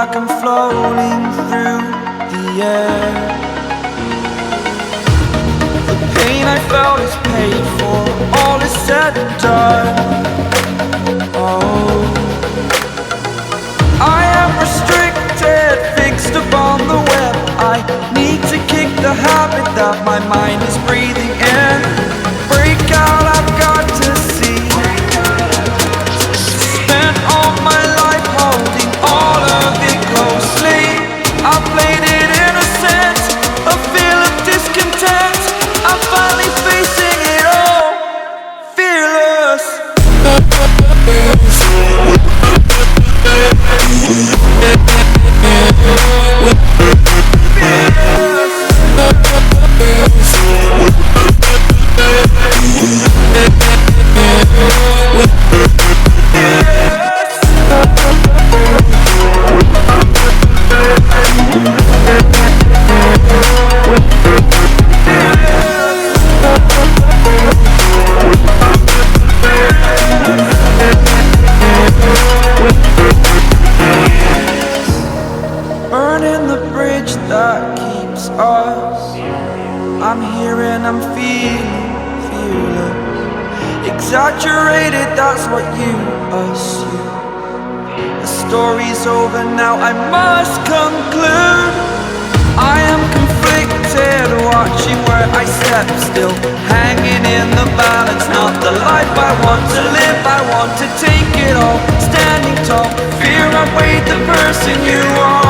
like I'm floating through the air. The pain I felt is paid for, all is said and done. Oh, I am restricted, fixed upon the web. I need to kick the habit that my mind is breathing in. Break out, I've got to see. Spent all my life holding all of it closely. I played it innocent, a feel of discontent. I'm finally facing it all, fearless. Burning the bridge that keeps us. I'm here and I'm feeling fearless. Exaggerated, that's what you assume. The story's over now, I must conclude. I am conflicted, watching where I step still, hanging in the balance. Not the life I want to live, I want to take it all. Standing tall, fear I weighed the person you are.